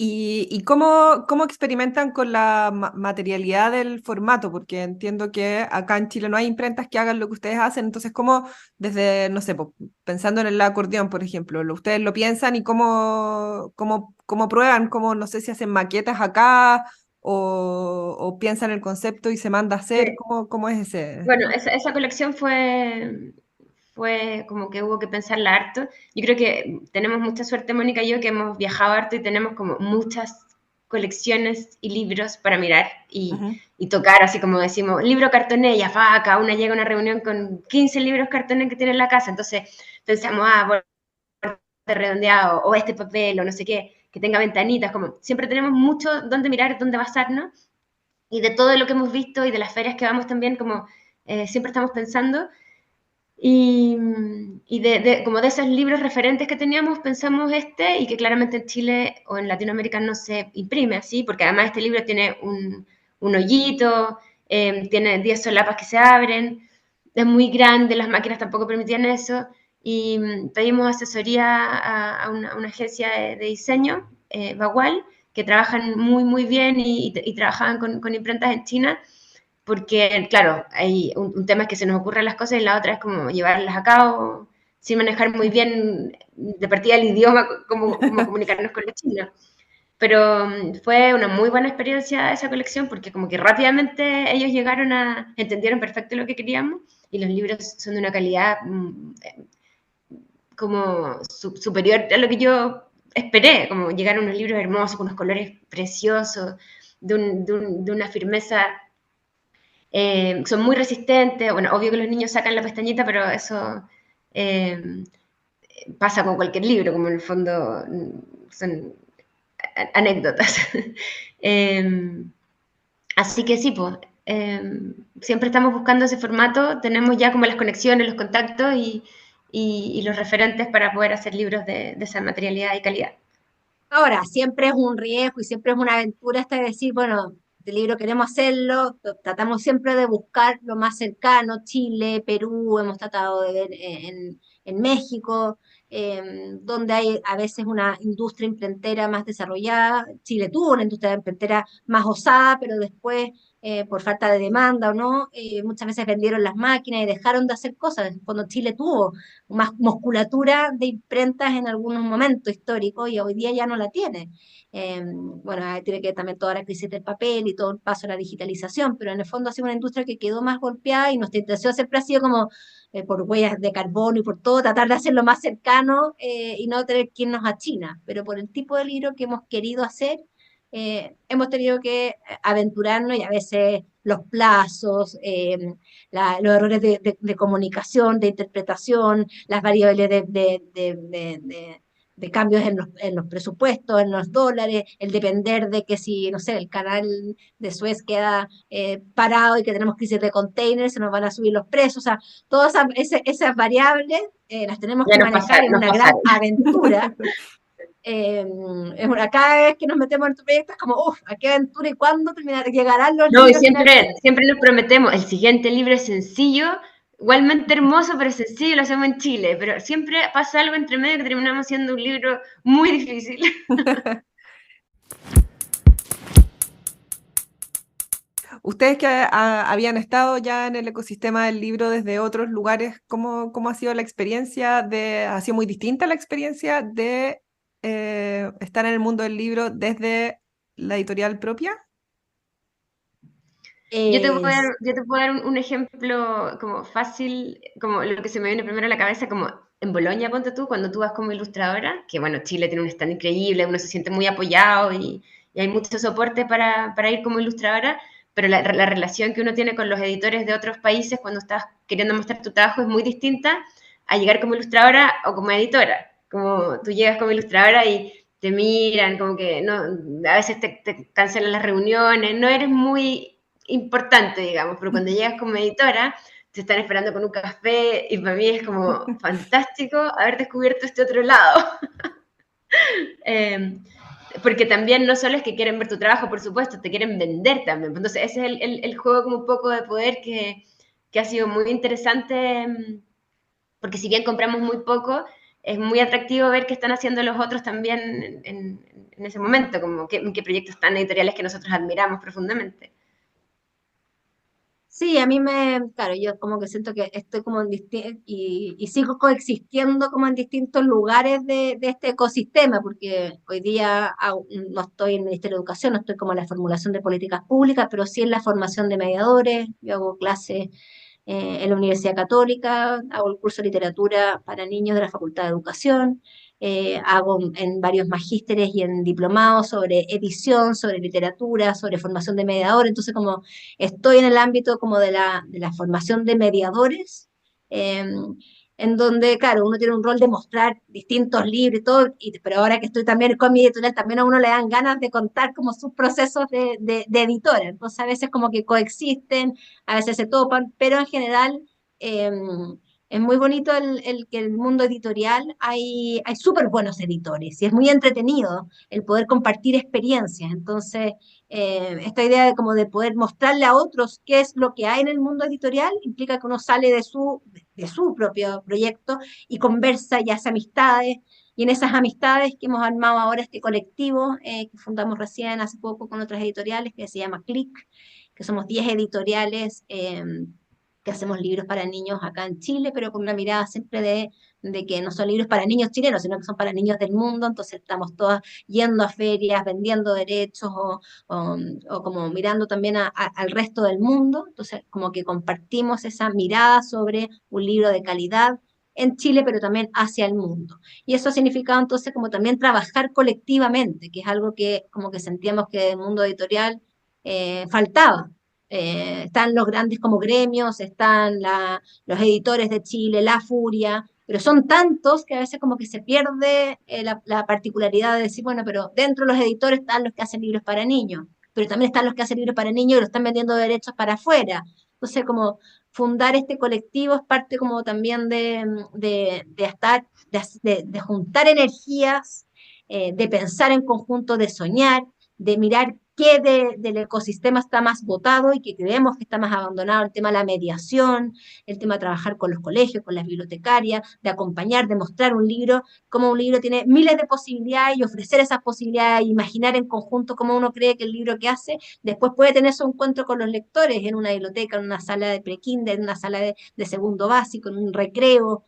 [SPEAKER 2] ¿Y cómo experimentan con la materialidad del formato? Porque entiendo que acá en Chile no hay imprentas que hagan lo que ustedes hacen, entonces ¿cómo desde, no sé, pensando en el acordeón, por ejemplo, ustedes lo piensan y cómo prueban? ¿Cómo, no sé si hacen maquetas acá o piensan el concepto y se manda a hacer?
[SPEAKER 4] Sí.
[SPEAKER 2] ¿Cómo es ese?
[SPEAKER 4] Bueno, esa colección fue como que hubo que pensarla harto. Yo creo que tenemos mucha suerte, Mónica y yo, que hemos viajado harto y tenemos como muchas colecciones y libros para mirar
[SPEAKER 2] Ujú.
[SPEAKER 4] y tocar, así como decimos, libro cartoné, ya cada una llega a una reunión con 15 libros cartoné que tiene en la casa, entonces pensamos, borde redondeado, o este papel, o no sé qué, que tenga ventanitas, como siempre tenemos mucho donde mirar, donde basarnos, y de todo lo que hemos visto y de las ferias que vamos también, como siempre estamos pensando, y, como de esos libros referentes que teníamos, pensamos este, y que claramente en Chile o en Latinoamérica no se imprime así, porque además este libro tiene un hoyito, tiene 10 solapas que se abren, es muy grande, las máquinas tampoco permitían eso, y pedimos asesoría a una agencia de diseño, Bagual, que trabajan muy, muy bien y trabajaban con imprentas en China, porque, claro, hay un tema es que se nos ocurren las cosas y la otra es como llevarlas a cabo sin manejar muy bien de partida el idioma, como comunicarnos con los chinos. Pero fue una muy buena experiencia esa colección porque como que rápidamente ellos entendieron perfecto lo que queríamos y los libros son de una calidad como superior a lo que yo esperé, como llegaron unos libros hermosos, con unos colores preciosos, de una firmeza, son muy resistentes. Bueno, obvio que los niños sacan la pestañita, pero eso eh, pasa con cualquier libro, como en el fondo son anécdotas. eh, Así que sí, pues, siempre estamos buscando ese formato, tenemos ya como las conexiones, los contactos y los referentes para poder hacer libros de esa materialidad y calidad.
[SPEAKER 3] Ahora, siempre es un riesgo y siempre es una aventura hasta decir, bueno, este libro queremos hacerlo, tratamos siempre de buscar lo más cercano, Chile, Perú, hemos tratado de ver en México, donde hay a veces una industria imprentera más desarrollada. Chile tuvo una industria imprentera más osada, pero después por falta de demanda o no, muchas veces vendieron las máquinas y dejaron de hacer cosas. Cuando Chile tuvo más musculatura de imprentas en algunos momentos históricos y hoy día ya no la tiene. Bueno, ahí tiene que ver también toda la crisis del papel y todo el paso a la digitalización, pero en el fondo ha sido una industria que quedó más golpeada y nuestra intención siempre ha sido como por huellas de carbono y por todo, tratar de hacerlo más cercano y no tener que irnos a China, pero por el tipo de libro que hemos querido hacer, hemos tenido que aventurarnos y a veces los plazos, los errores de comunicación, de interpretación, las variables de cambios en los presupuestos, en los dólares, el depender de que si, no sé, el canal de Suez queda parado y que tenemos crisis de containers, se nos van a subir los precios, o sea, todas esas variables las tenemos
[SPEAKER 4] Ya
[SPEAKER 3] que manejar en
[SPEAKER 4] nos
[SPEAKER 3] una gran
[SPEAKER 4] pasaron.
[SPEAKER 3] aventura. Cada vez que nos metemos en tu proyecto es como, uff, ¿a qué aventura y cuándo llegarán los
[SPEAKER 4] No, y
[SPEAKER 3] libros finalmente?
[SPEAKER 4] siempre nos prometemos, el siguiente libro es sencillo, igualmente hermoso, pero sencillo, lo hacemos en Chile, pero siempre pasa algo entre medio que terminamos siendo un libro muy difícil.
[SPEAKER 2] Ustedes que habían estado ya en el ecosistema del libro desde otros lugares, ¿cómo ha sido la experiencia ha sido muy distinta la experiencia de estar en el mundo del libro desde la editorial propia?
[SPEAKER 3] Es,
[SPEAKER 4] Yo te puedo dar un ejemplo como fácil, como lo que se me viene primero a la cabeza, como en Bolonia, ponte tú, cuando tú vas como ilustradora, que bueno, Chile tiene un stand increíble, uno se siente muy apoyado y hay mucho soporte para ir como ilustradora, pero la relación que uno tiene con los editores de otros países cuando estás queriendo mostrar tu trabajo es muy distinta a llegar como ilustradora o como editora. Como tú llegas como ilustradora y te miran, como que no, a veces te cancelan las reuniones, no eres muy importante, digamos, pero cuando llegas como editora, te están esperando con un café y para mí es como fantástico haber descubierto este otro lado. eh, porque también no solo es que quieren ver tu trabajo, por supuesto, te quieren vender también. Entonces ese es el juego como un poco de poder que ha sido muy interesante, porque si bien compramos muy poco, es muy atractivo ver qué están haciendo los otros también en ese momento, como qué proyectos tan editoriales que nosotros admiramos profundamente.
[SPEAKER 3] sí, a mí claro, yo como que siento que estoy como y sigo coexistiendo como en distintos lugares de este ecosistema, porque hoy día no estoy en el Ministerio de Educación, no estoy como en la formulación de políticas públicas, pero sí en la formación de mediadores, yo hago clases en la Universidad Católica, hago el curso de literatura para niños de la Facultad de Educación, hago en varios magísteres y en diplomados sobre edición, sobre literatura, sobre formación de mediadores, entonces como estoy en el ámbito como de la formación de mediadores, eh, en donde, claro, uno tiene un rol de mostrar distintos libros y todo, pero ahora que estoy también con mi editorial, también a uno le dan ganas de contar como sus procesos de editora, entonces a veces como que coexisten, a veces se topan, pero en general es muy bonito que el mundo editorial hay súper buenos editores y es muy entretenido el poder compartir experiencias. Entonces, esta idea de como de poder mostrarle a otros qué es lo que hay en el mundo editorial implica que uno sale de su propio proyecto y conversa y hace amistades. Y en esas amistades que hemos armado ahora este colectivo que fundamos recién hace poco con otras editoriales que se llama Click, que somos 10 editoriales que hacemos libros para niños acá en Chile, pero con una mirada siempre de que no son libros para niños chilenos, sino que son para niños del mundo, entonces estamos todas yendo a ferias, vendiendo derechos o como mirando también al resto del mundo, entonces como que compartimos esa mirada sobre un libro de calidad en Chile, pero también hacia el mundo. Y eso ha significado entonces como también trabajar colectivamente, que es algo que como que sentíamos que el mundo editorial faltaba. Están los grandes como gremios, están los editores de Chile, La Furia, pero son tantos que a veces como que se pierde la particularidad de decir, bueno, pero dentro de los editores están los que hacen libros para niños, pero también están los que hacen libros para niños y lo están vendiendo derechos para afuera. Entonces, como fundar este colectivo es parte como también de juntar energías, de pensar en conjunto, de soñar, de mirar qué del ecosistema está más botado y que creemos que está más abandonado, el tema de la mediación, el tema de trabajar con los colegios, con las bibliotecarias, de acompañar, de mostrar un libro, cómo un libro tiene miles de posibilidades y ofrecer esas posibilidades, imaginar en conjunto cómo uno cree que el libro que hace, después puede tener su encuentro con los lectores en una biblioteca, en una sala de pre-kinder, en una sala de segundo básico, en un recreo.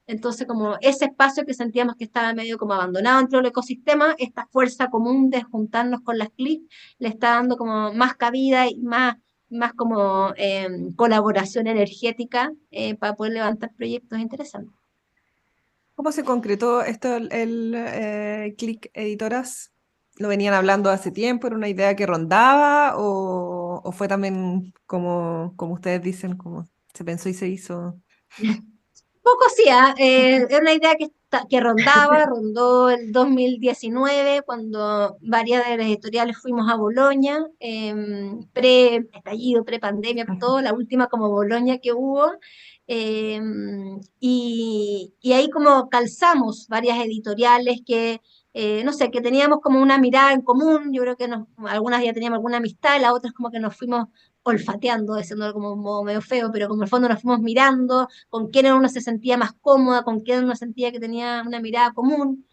[SPEAKER 3] Entonces, como ese espacio que sentíamos que estaba medio como abandonado dentro del ecosistema, esta fuerza común de juntarnos con las CLIC le está dando como más cabida y más como colaboración energética para poder levantar proyectos interesantes.
[SPEAKER 2] ¿Cómo se concretó esto, Click Editoras? ¿Lo venían hablando hace tiempo? ¿Era una idea que rondaba? ¿O fue también como ustedes dicen, como se pensó y se hizo?
[SPEAKER 3] Poco sí, era una idea que rondó el 2019, cuando varias de las editoriales fuimos a Bolonia, pre-estallido, pre-pandemia, todo, la última como Bolonia que hubo, y ahí como calzamos varias editoriales que, no sé, que teníamos como una mirada en común, yo creo que algunas ya teníamos alguna amistad, las otras como que nos fuimos olfateando, diciendo como un modo medio feo, pero como en el fondo nos fuimos mirando, con quién uno se sentía más cómoda, con quién uno sentía que tenía una mirada común.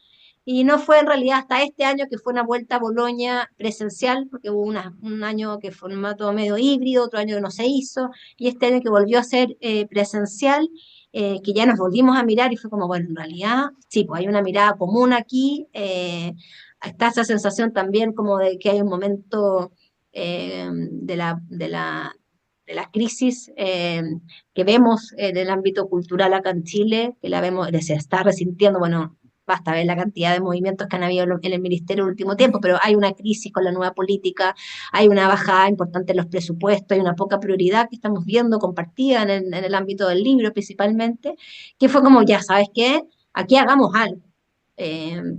[SPEAKER 3] Y no fue en realidad hasta este año que fue una vuelta a Bolonia presencial, porque hubo un año que fue un formato medio híbrido, otro año que no se hizo, y este año que volvió a ser presencial, que ya nos volvimos a mirar y fue como, bueno, en realidad, sí, pues hay una mirada común aquí, está esa sensación también como de que hay un momento de la crisis que vemos en el ámbito cultural acá en Chile, que la vemos, se está resintiendo, bueno, basta ver la cantidad de movimientos que han habido en el ministerio en el último tiempo, pero hay una crisis con la nueva política, hay una bajada importante en los presupuestos, hay una poca prioridad que estamos viendo compartida en el ámbito del libro principalmente, que fue como, ya, ¿sabes qué? Aquí hagamos algo.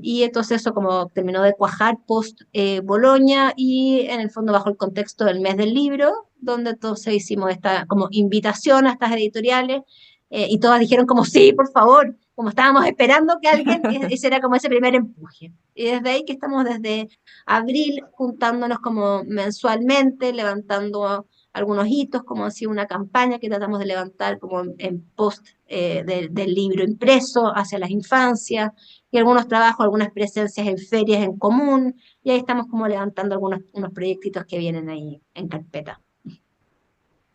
[SPEAKER 3] Y entonces eso como terminó de cuajar post Boloña y en el fondo bajo el contexto del mes del libro, donde entonces hicimos esta como invitación a estas editoriales y todas dijeron como sí, por favor, como estábamos esperando que alguien, ese era como ese primer empuje. Y desde ahí que estamos desde abril juntándonos como mensualmente, levantando algunos hitos, como así una campaña que tratamos de levantar como en post del libro impreso hacia las infancias, y algunos trabajos, algunas presencias en ferias en común, y ahí estamos como levantando unos proyectitos que vienen ahí en carpeta.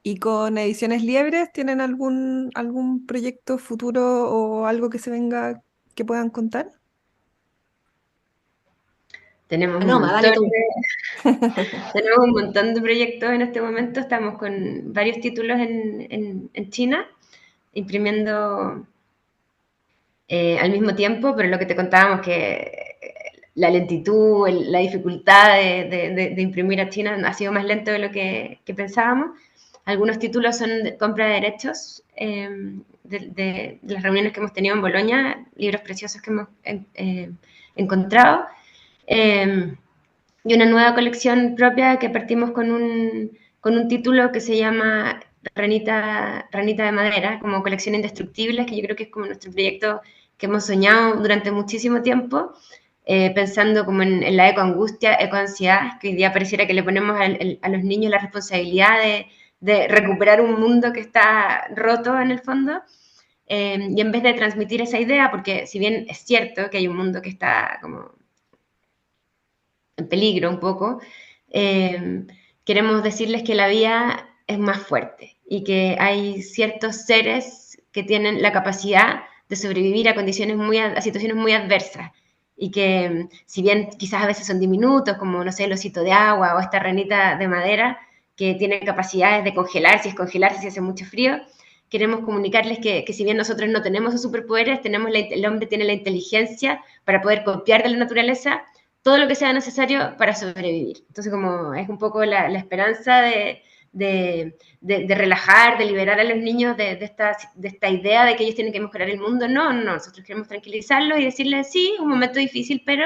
[SPEAKER 2] ¿Y con Ediciones Liebres tienen algún proyecto futuro o algo que se venga que puedan contar?
[SPEAKER 4] Tenemos un
[SPEAKER 3] Paloma, dale
[SPEAKER 4] montón
[SPEAKER 3] tú.
[SPEAKER 4] tenemos un montón de proyectos en este momento. Estamos con varios títulos en China, imprimiendo al mismo tiempo, pero lo que te contábamos que la lentitud, la dificultad de imprimir a China ha sido más lento de lo que pensábamos. Algunos títulos son de compra de derechos de las reuniones que hemos tenido en Bolonia, libros preciosos que hemos encontrado. Y una nueva colección propia que partimos con un título que se llama Ranita de Madera, como colección indestructible, que yo creo que es como nuestro proyecto que hemos soñado durante muchísimo tiempo, pensando como en la ecoangustia, ecoansiedad, que hoy día pareciera que le ponemos a los niños la responsabilidad de recuperar un mundo que está roto en el fondo, y en vez de transmitir esa idea, porque si bien es cierto que hay un mundo que está como en peligro un poco, queremos decirles que la vida es más fuerte y que hay ciertos seres que tienen la capacidad de sobrevivir a a situaciones muy adversas y que si bien quizás a veces son diminutos, como, no sé, el osito de agua o esta ranita de madera que tiene capacidades de congelarse y descongelarse si hace mucho frío, queremos comunicarles que si bien nosotros no tenemos esos superpoderes, el hombre tiene la inteligencia para poder copiar de la naturaleza todo lo que sea necesario para sobrevivir. Entonces, como es un poco la esperanza de relajar, de liberar a los niños de esta idea de que ellos tienen que mejorar el mundo. No, nosotros queremos tranquilizarlos y decirles, sí, un momento difícil, pero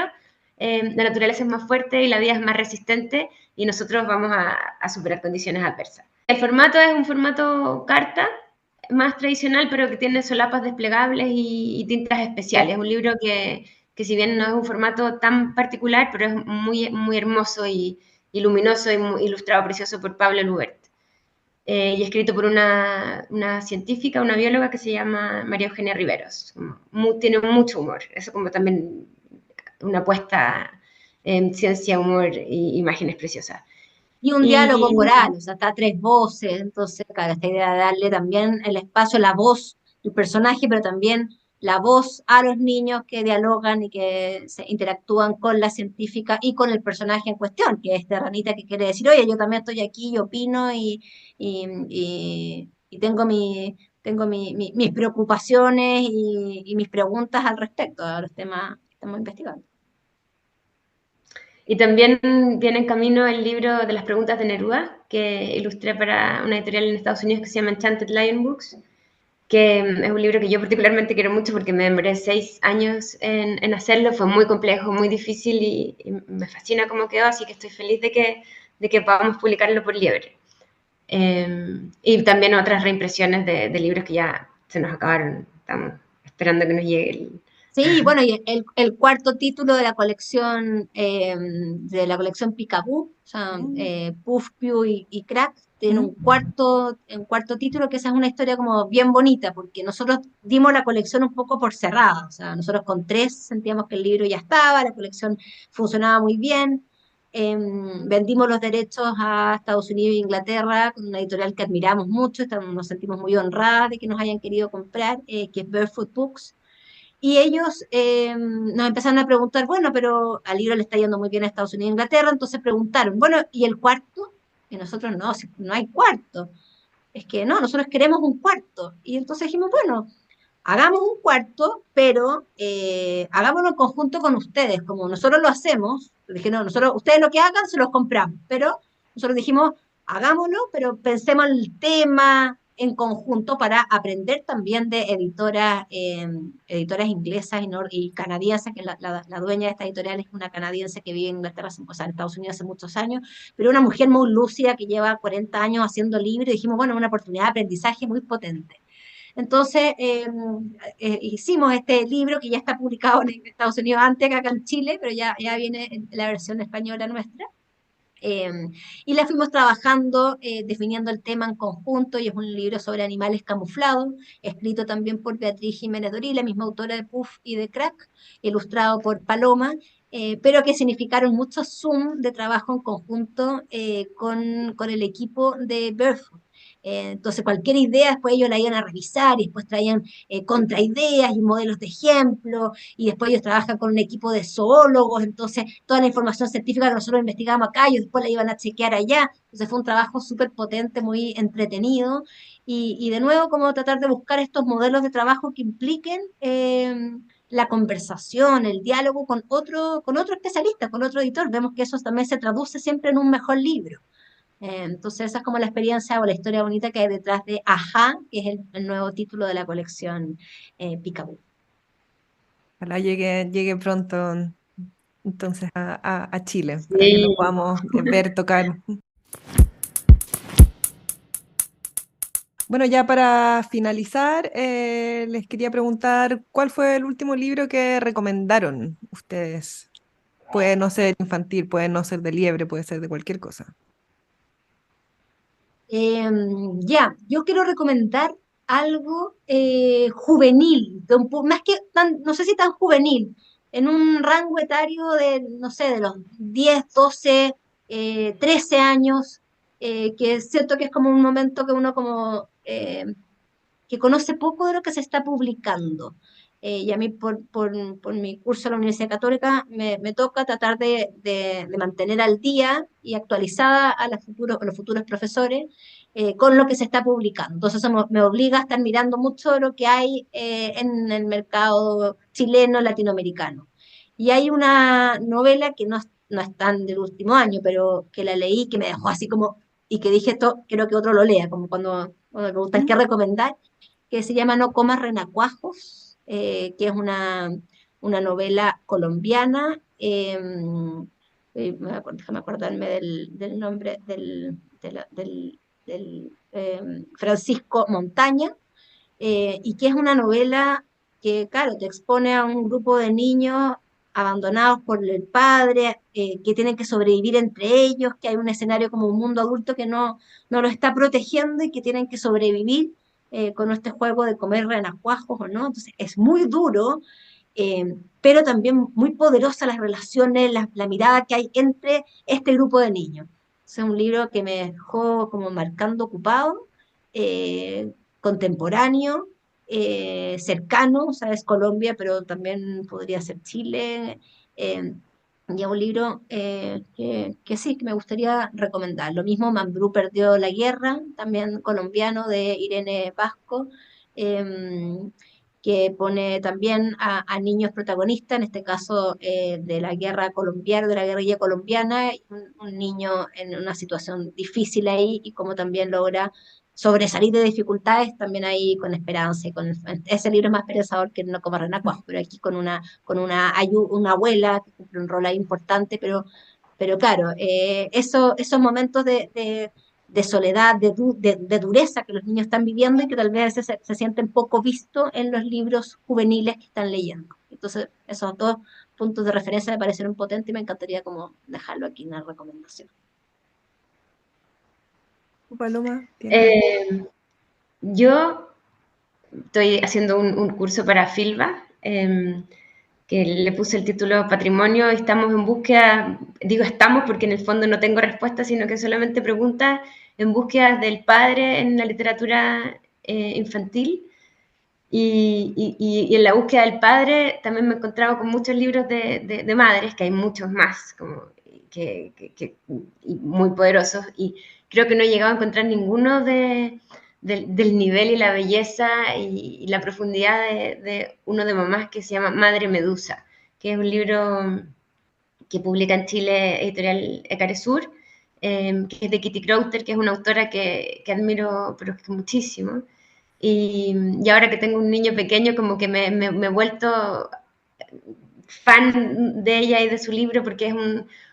[SPEAKER 4] la naturaleza es más fuerte y la vida es más resistente y nosotros vamos a superar condiciones adversas. El formato es un formato carta, más tradicional, pero que tiene solapas desplegables y tintas especiales. Es un libro que si bien no es un formato tan particular, pero es muy, muy hermoso y y luminoso, y ilustrado precioso por Pablo Lubert. Y escrito por una científica, una bióloga que se llama María Eugenia Riveros. Tiene mucho humor, eso como también una apuesta en ciencia, humor e imágenes preciosas.
[SPEAKER 3] Y un diálogo
[SPEAKER 4] Y
[SPEAKER 3] coral, o sea, está a tres voces, entonces, claro, esta idea de darle también el espacio, la voz del personaje, pero también la voz a los niños que dialogan y que se interactúan con la científica y con el personaje en cuestión, que es esta ranita que quiere decir, oye, yo también estoy aquí, yo opino y tengo mis preocupaciones y mis preguntas al respecto a los temas que estamos investigando.
[SPEAKER 4] Y también viene en camino el libro de las preguntas de Neruda, que ilustré para una editorial en Estados Unidos que se llama Enchanted Lion Books, que es un libro que yo particularmente quiero mucho porque me demoré 6 años en hacerlo, fue muy complejo, muy difícil y me fascina cómo quedó, así que estoy feliz de que podamos publicarlo por Liebre. Y también otras reimpresiones de libros que ya se nos acabaron, estamos esperando que nos llegue
[SPEAKER 3] Sí, bueno, y el cuarto título de la colección Picaboo, o sea, Puff, Pew y Crack, tiene un cuarto título que esa es una historia como bien bonita, porque nosotros dimos la colección un poco por cerrada, o sea, nosotros con tres sentíamos que el libro ya estaba, la colección funcionaba muy bien, vendimos los derechos a Estados Unidos e Inglaterra con una editorial que admiramos mucho, nos sentimos muy honradas de que nos hayan querido comprar, que es Barefoot Books. Y ellos nos empezaron a preguntar, bueno, pero al libro le está yendo muy bien a Estados Unidos e Inglaterra, entonces preguntaron, bueno, ¿y el cuarto? Y nosotros no, si no hay cuarto. Es que no, nosotros queremos un cuarto. Y entonces dijimos, bueno, hagamos un cuarto, pero hagámoslo en conjunto con ustedes, como nosotros lo hacemos. Dije, no, nosotros, ustedes lo que hagan se los compramos, pero nosotros dijimos, hagámoslo, pero pensemos en el tema en conjunto para aprender también de editoras inglesas y canadienses, que la dueña de esta editorial es una canadiense que vive en Inglaterra, o sea, en Estados Unidos hace muchos años, pero una mujer muy lúcida que lleva 40 años haciendo libros, y dijimos, bueno, una oportunidad de aprendizaje muy potente. Entonces, hicimos este libro que ya está publicado en Estados Unidos antes que acá en Chile, pero ya viene en la versión española nuestra. Eh, y la fuimos trabajando, definiendo el tema en conjunto, y es un libro sobre animales camuflados, escrito también por Beatriz Jiménez Dorí, la misma autora de Puff y de Crack, ilustrado por Paloma, pero que significaron muchos Zoom de trabajo en conjunto con el equipo de Barefoot. Entonces, cualquier idea, después ellos la iban a revisar y después traían contraideas y modelos de ejemplo, y después ellos trabajan con un equipo de zoólogos, entonces toda la información científica que nosotros investigamos acá, ellos después la iban a chequear allá, entonces fue un trabajo súper potente, muy entretenido, y de nuevo como tratar de buscar estos modelos de trabajo que impliquen la conversación, el diálogo con otro especialista, con otro editor. Vemos que eso también se traduce siempre en un mejor libro. Entonces esa es como la experiencia o la historia bonita que hay detrás de Ajá, que es el nuevo título de la colección Picaboo.
[SPEAKER 2] Ojalá llegue pronto entonces a Chile para que lo
[SPEAKER 4] Sí.
[SPEAKER 2] podamos ver, tocar. Bueno, ya para finalizar, les quería preguntar cuál fue el último libro que recomendaron ustedes. Puede no ser infantil, puede no ser de liebre, puede ser de cualquier cosa.
[SPEAKER 3] Yo quiero recomendar algo juvenil, más que no sé si tan juvenil, en un rango etario de, no sé, de los 10, 12, 13 años, que siento que es como un momento que uno como que conoce poco de lo que se está publicando. Y a mí, por mi curso en la Universidad Católica, me toca tratar de mantener al día y actualizada a los futuros profesores con lo que se está publicando. Entonces, eso me obliga a estar mirando mucho lo que hay en el mercado chileno, latinoamericano. Y hay una novela que no es tan del último año, pero que la leí, que me dejó así como, y que dije, esto quiero que otro lo lea, como cuando me preguntan qué recomendar, que se llama No comas renacuajos, que es una novela colombiana. Déjame acordarme del nombre del Francisco Montaña, y que es una novela que, claro, te expone a un grupo de niños abandonados por el padre, que tienen que sobrevivir entre ellos, que hay un escenario como un mundo adulto que no los está protegiendo y que tienen que sobrevivir con este juego de comer renacuajos o no. Entonces es muy duro, pero también muy poderosa las relaciones, la mirada que hay entre este grupo de niños. Es un libro que me dejó como marcando ocupado, contemporáneo, cercano, o sea, es Colombia, pero también podría ser Chile, y es un libro que sí, que me gustaría recomendar. Lo mismo, Mambrú perdió la guerra, también colombiano, de Irene Vasco, que pone también a niños protagonistas, en este caso de la guerra colombiana, de la guerrilla colombiana, un niño en una situación difícil ahí, y cómo también logra sobresalir de dificultades, también ahí con esperanza. Ese libro es más esperanzador que No comer renacuajos, pero aquí con una abuela que cumple un rol ahí importante, pero claro, esos momentos de soledad, de dureza que los niños están viviendo y que tal vez a veces se sienten poco vistos en los libros juveniles que están leyendo. Entonces, esos dos puntos de referencia me parecieron potentes y me encantaría como dejarlo aquí en la recomendación.
[SPEAKER 2] Paloma,
[SPEAKER 4] yo estoy haciendo un curso para Filba, que le puse el título Patrimonio, y estamos en búsqueda, digo estamos porque en el fondo no tengo respuesta, sino que solamente preguntas en búsqueda del padre en la literatura infantil, y en la búsqueda del padre también me he encontrado con muchos libros de madres, que hay muchos más, como y muy poderosos, y creo que no he llegado a encontrar ninguno del nivel y la belleza y la profundidad de uno de mamás, que se llama Madre Medusa, que es un libro que publica en Chile editorial Ecaresur, que es de Kitty Crowther, que es una autora que admiro pero que muchísimo, y ahora que tengo un niño pequeño, como que me he vuelto fan de ella y de su libro, porque es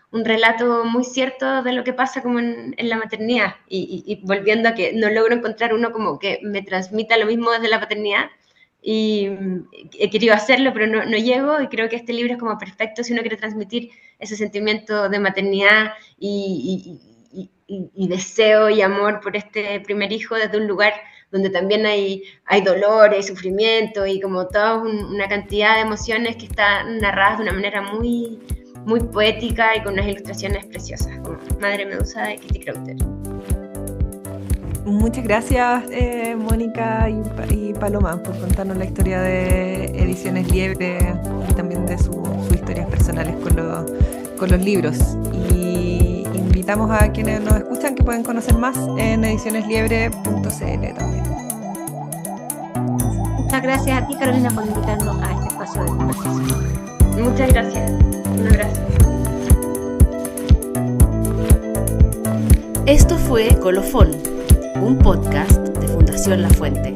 [SPEAKER 4] un relato muy cierto de lo que pasa como en la maternidad, y volviendo a que no logro encontrar uno como que me transmita lo mismo desde la paternidad, y he querido hacerlo, pero no llego, y creo que este libro es como perfecto si uno quiere transmitir ese sentimiento de maternidad y deseo y amor por este primer hijo desde un lugar donde también hay dolor, hay sufrimiento y como toda una cantidad de emociones que están narradas de una manera muy, muy poética y con unas ilustraciones preciosas, como Madre Medusa de Kitty Crowther.
[SPEAKER 2] Muchas gracias, Mónica y Paloma, por contarnos la historia de Ediciones Liebre y también de sus historias personales con los libros. Y invitamos a quienes nos escuchan que pueden conocer más en edicionesliebre.cl también.
[SPEAKER 3] Muchas gracias a ti, Carolina, por invitarnos a este espacio de conversación.
[SPEAKER 4] Muchas gracias. Un abrazo.
[SPEAKER 1] Esto fue Colofón, un podcast de Fundación La Fuente.